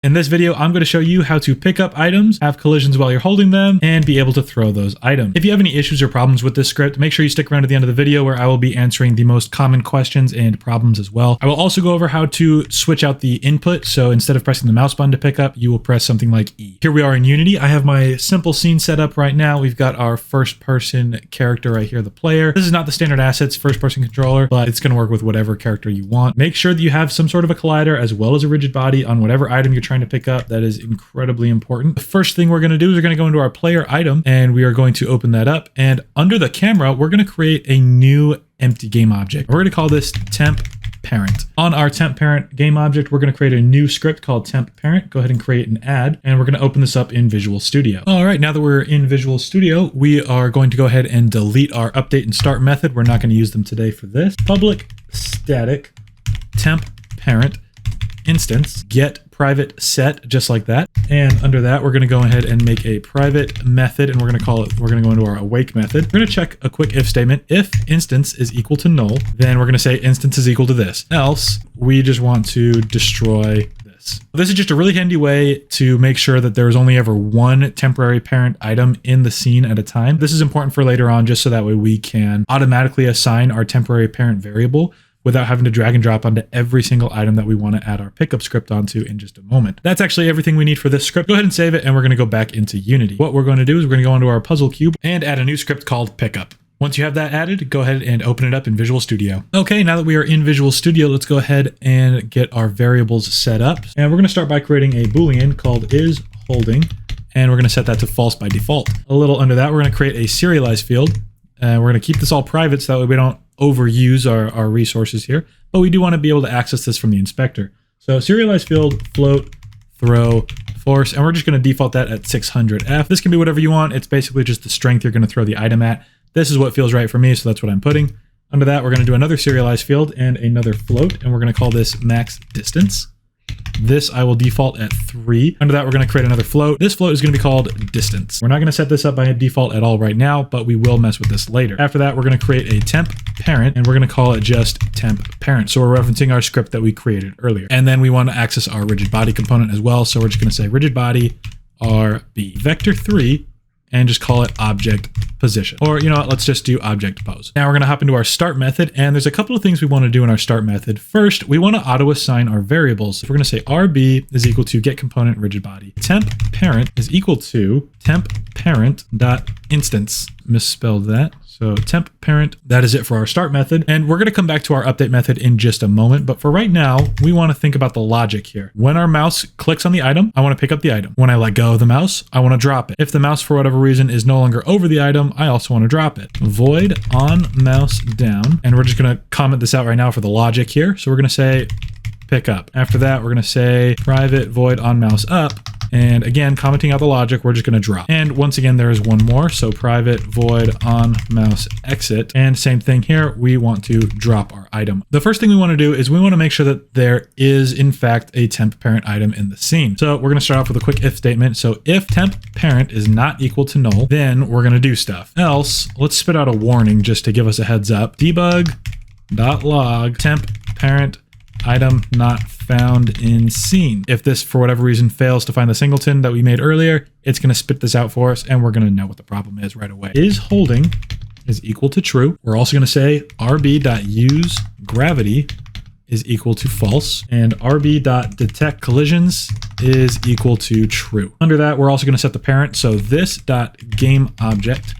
In this video, I'm going to show you how to pick up items, have collisions while you're holding them, and be able to throw those items. If you have any issues or problems with this script, make sure you stick around to the end of the video where I will be answering the most common questions and problems as well. I will also go over how to switch out the input. So instead of pressing the mouse button to pick up, you will press something like E. Here we are in Unity. I have my simple scene set up right now. We've got our first person character right here, the player. This is not the standard assets first person controller, but it's going to work with whatever character you want. Make sure that you have some sort of a collider as well as a rigid body on whatever item you're trying to pick up. That is incredibly important. The first thing we're going to do is we're going to go into our player item and we are going to open that up. And under the camera, we're going to create a new empty game object. We're going to call this temp parent. On our temp parent game object, we're going to create a new script called temp parent. Go ahead and create an add, and we're going to open this up in Visual Studio. All right, now that we're in Visual Studio, we are going to go ahead and delete our update and start method. We're not going to use them today for this. Public static temp parent instance get private set, just like that. And under that, we're going to go ahead and make a private method, and we're going to call it, we're going to go into our awake method. We're going to check a quick if statement. If instance is equal to null, then we're going to say instance is equal to this. Else, we just want to destroy this. This is just a really handy way to make sure that there is only ever one temporary parent item in the scene at a time. This is important for later on, just so that way we can automatically assign our temporary parent variable without having to drag and drop onto every single item that we want to add our pickup script onto in just a moment. That's actually everything we need for this script. Go ahead and save it, and we're going to go back into Unity. What we're going to do is we're going to go into our puzzle cube and add a new script called pickup. Once you have that added, go ahead and open it up in Visual Studio. Okay, now that we are in Visual Studio, let's go ahead and get our variables set up. And we're going to start by creating a Boolean called is holding, and we're going to set that to false by default. A little under that, we're going to create a serialize field, and we're going to keep this all private so that way we don't overuse our resources here, but we do want to be able to access this from the inspector. So serialize field, float, throw, force, and we're just going to default that at 600F. This can be whatever you want. It's basically just the strength you're going to throw the item at. This is what feels right for me, so that's what I'm putting. Under that, we're going to do another serialize field and another float, and we're going to call this max distance. This I will default at 3. Under that, we're going to create another float. This float is going to be called distance. We're not going to set this up by default at all right now, but we will mess with this later. After that, we're going to create a temp parent, and we're going to call it just temp parent. So we're referencing our script that we created earlier. And then we want to access our rigid body component as well. So we're just going to say rigid body RB vector 3 and just call it object position. Or, you know what, let's just do object pose. Now we're going to hop into our start method, and there's a couple of things we want to do in our start method. First, we want to auto assign our variables. We're going to say RB is equal to get component rigid body. Temp parent is equal to temp parent dot instance. Misspelled that. So temp parent, that is it for our start method. And we're going to come back to our update method in just a moment. But for right now, we want to think about the logic here. When our mouse clicks on the item, I want to pick up the item. When I let go of the mouse, I want to drop it. If the mouse for whatever reason is no longer over the item, I also want to drop it. Void on mouse down. And we're just going to comment this out right now for the logic here. So we're going to say pick up. After that, we're going to say private void on mouse up. And again, commenting out the logic, we're just going to drop. And once again, there is one more. So private void on mouse exit. And same thing here. We want to drop our item. The first thing we want to do is we want to make sure that there is in fact a temp parent item in the scene. So we're going to start off with a quick if statement. So if temp parent is not equal to null, then we're going to do stuff. Else, let's spit out a warning just to give us a heads up. Debug.log temp parent item not found in scene. If this, for whatever reason, fails to find the singleton that we made earlier, it's going to spit this out for us, and we're going to know what the problem is right away. Is holding is equal to true. We're also going to say rb.useGravity is equal to false, and rb.detect collisions is equal to true. Under that, we're also going to set the parent. So this dot game object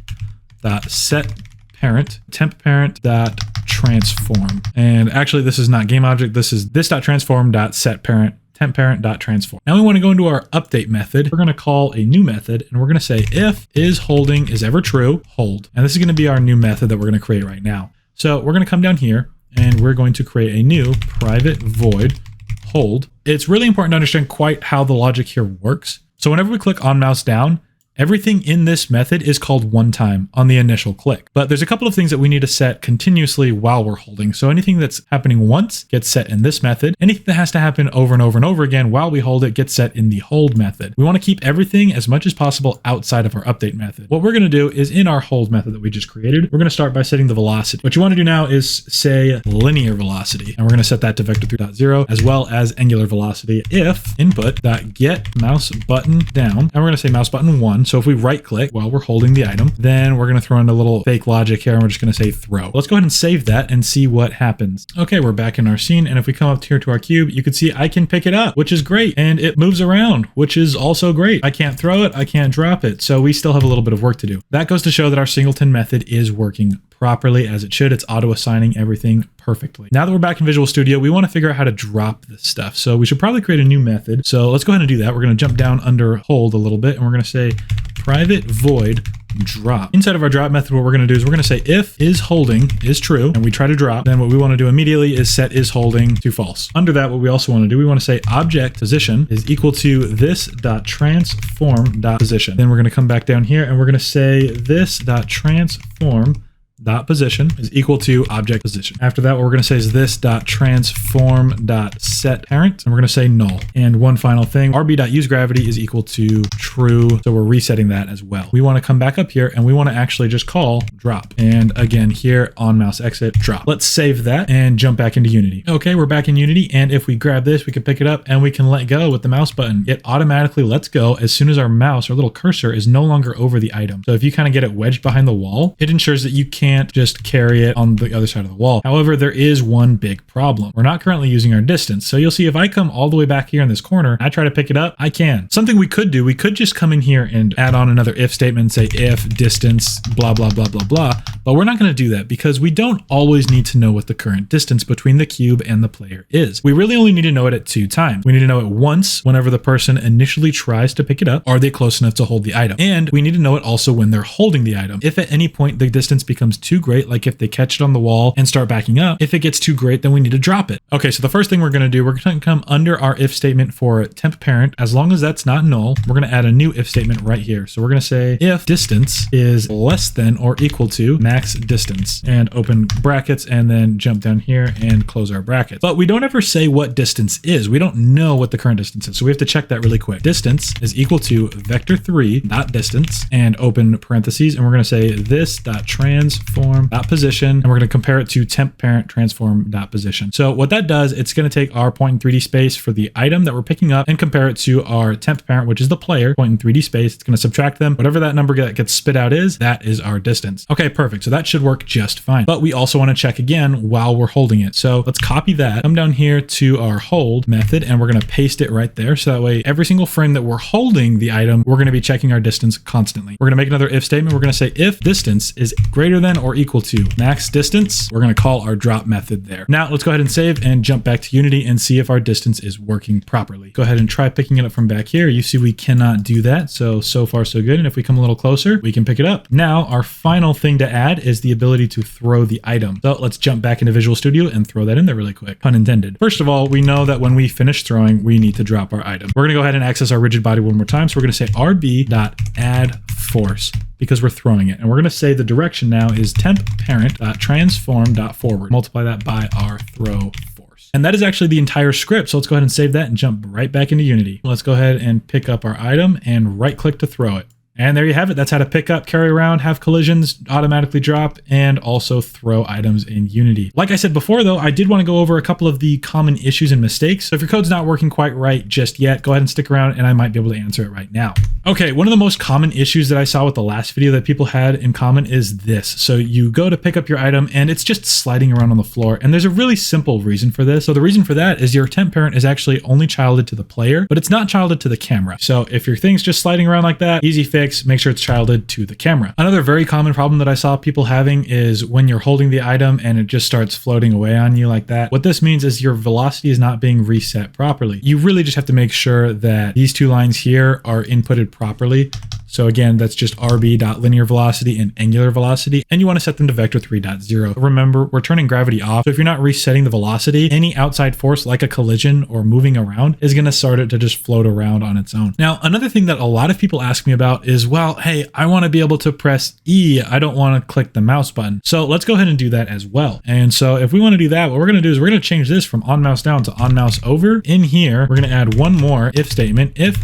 dot set parent temp parent dot transform. And actually, this is not game object. This is this dot transform dot set parent temp parent dot transform. Now we want to go into our update method. We're going to call a new method, and we're going to say if is holding is ever true, hold. And this is going to be our new method that we're going to create right now. So we're going to come down here, and we're going to create a new private void hold. It's really important to understand quite how the logic here works. So whenever we click on mouse down, Everything in this method is called one time on the initial click. But there's a couple of things that we need to set continuously while we're holding. So anything that's happening once gets set in this method. Anything that has to happen over and over and over again while we hold it gets set in the hold method. We want to keep everything as much as possible outside of our update method. What we're going to do is in our hold method that we just created, we're going to start by setting the velocity. What you want to do now is say linear velocity, and we're going to set that to vector3.0 as well as angular velocity if input.get mouse button down, and we're going to say mouse button 1. So if we right click while we're holding the item, then we're going to throw in a little fake logic here and we're just going to say throw. Let's go ahead and save that and see what happens. Okay, we're back in our scene, and if we come up here to our cube, you can see I can pick it up, which is great, and it moves around, which is also great. I can't throw it, I can't drop it, so we still have a little bit of work to do. That goes to show that our singleton method is working properly as it should. It's auto-assigning everything perfectly. Now that we're back in Visual Studio, we want to figure out how to drop this stuff. So we should probably create a new method. So let's go ahead and do that. We're going to jump down under hold a little bit, and we're going to say private void drop. Inside of our drop method, what we're going to do is we're going to say if is holding is true, and we try to drop, then what we want to do immediately is set is holding to false. Under that, what we also want to do, we want to say object position is equal to this.transform.position. Then we're going to come back down here and we're going to say this.transform dot position is equal to object position. After that, what we're going to say is this dot transform dot set parent, and we're going to say null. And one final thing, rb.useGravity is equal to true, so we're resetting that as well. We want to come back up here and we want to actually just call drop, and again here on mouse exit drop. Let's save that and jump back into Unity. Okay, we're back in Unity, and if we grab this, we can pick it up and we can let go with the mouse button. It automatically lets go as soon as our mouse or little cursor is no longer over the item. So if you kind of get it wedged behind the wall, it ensures that you can't just carry it on the other side of the wall. However, there is one big problem. We're not currently using our distance. So you'll see if I come all the way back here in this corner, I try to pick it up, I can. Something we could do, we could just come in here and add on another if statement and say if distance, blah, blah, blah, blah, blah. But we're not going to do that because we don't always need to know what the current distance between the cube and the player is. We really only need to know it at 2 times. We need to know it once whenever the person initially tries to pick it up. Are they close enough to hold the item? And we need to know it also when they're holding the item. If at any point the distance becomes too great, like if they catch it on the wall and start backing up, if it gets too great, then we need to drop it. Okay, so the first thing we're going to do, we're going to come under our if statement for temp parent. As long as that's not null, we're going to add a new if statement right here. So we're going to say if distance is less than or equal to max distance, and open brackets, and then jump down here and close our brackets. But we don't ever say what distance is. We don't know what the current distance is. So we have to check that really quick. Distance is equal to vector3.distance and open parentheses. And we're going to say this.transform.position, and we're going to compare it to temp parent transform.position. So what that does, it's going to take our point in 3D space for the item that we're picking up and compare it to our temp parent, which is the player, point in 3D space. It's going to subtract them. Whatever that number that gets spit out is, that is our distance. Okay, perfect. So that should work just fine. But we also want to check again while we're holding it. So let's copy that, come down here to our hold method, and we're going to paste it right there. So that way, every single frame that we're holding the item, we're going to be checking our distance constantly. We're going to make another if statement. We're going to say if distance is greater than or equal to max distance, we're going to call our drop method there. Now let's go ahead and save and jump back to Unity and see if our distance is working properly. Go ahead and try picking it up from back here. You see we cannot do that. So far so good. And if we come a little closer, we can pick it up. Now our final thing to add is the ability to throw the item. So let's jump back into Visual Studio and throw that in there really quick. Pun intended. First of all, we know that when we finish throwing, we need to drop our item. We're going to go ahead and access our rigid body one more time. So we're going to say rb.add_force because we're throwing it. And we're going to say the direction now is temp parent.transform.forward. Multiply that by our throw force. And that is actually the entire script. So let's go ahead and save that and jump right back into Unity. Let's go ahead and pick up our item and right click to throw it. And there you have it. That's how to pick up, carry around, have collisions, automatically drop, and also throw items in Unity. Like I said before, though, I did want to go over a couple of the common issues and mistakes. So if your code's not working quite right just yet, go ahead and stick around and I might be able to answer it right now. Okay, one of the most common issues that I saw with the last video that people had in common is this. So you go to pick up your item and it's just sliding around on the floor. And there's a really simple reason for this. So the reason for that is your temp parent is actually only childed to the player, but it's not childed to the camera. So if your thing's just sliding around like that, easy fix. Make sure it's childed to the camera. Another very common problem that I saw people having is when you're holding the item and it just starts floating away on you like that. What this means is your velocity is not being reset properly. You really just have to make sure that these 2 lines here are inputted properly. So again, that's just rb.linear velocity and angular velocity, and you want to set them to vector 3.0. Remember, we're turning gravity off, so if you're not resetting the velocity, any outside force like a collision or moving around is going to start it to just float around on its own. Now, another thing that a lot of people ask me about is, well, hey, I want to be able to press E. I don't want to click the mouse button. So let's go ahead and do that as well. And so if we want to do that, what we're going to do is we're going to change this from on mouse down to on mouse over. In here, we're going to add one more if statement, if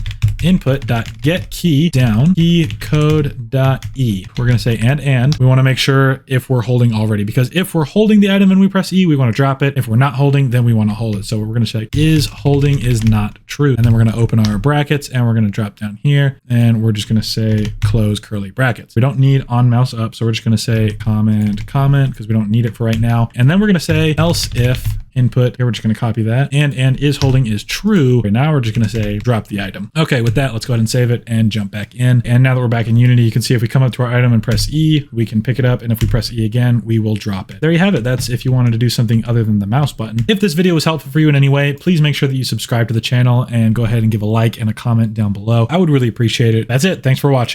input.getKey down key code.e. We're going to say and we want to make sure if we're holding already, because if we're holding the item and we press E, we want to drop it. If we're not holding, then we want to hold it. So we're going to say is holding is not true. And then we're going to open our brackets and we're going to drop down here and we're just going to say close curly brackets. We don't need on mouse up. So we're just going to say comment because we don't need it for right now. And then we're going to say else if input. Here we're just going to copy that and is holding is true. Right now we're just going to say drop the item. Okay, with that, let's go ahead and save it and jump back in. And now that we're back in Unity, you can see if we come up to our item and press E, we can pick it up. And if we press E again, we will drop it. There you have it. That's if you wanted to do something other than the mouse button. If this video was helpful for you in any way, please make sure that you subscribe to the channel and go ahead and give a like and a comment down below. I would really appreciate it. That's it. Thanks for watching.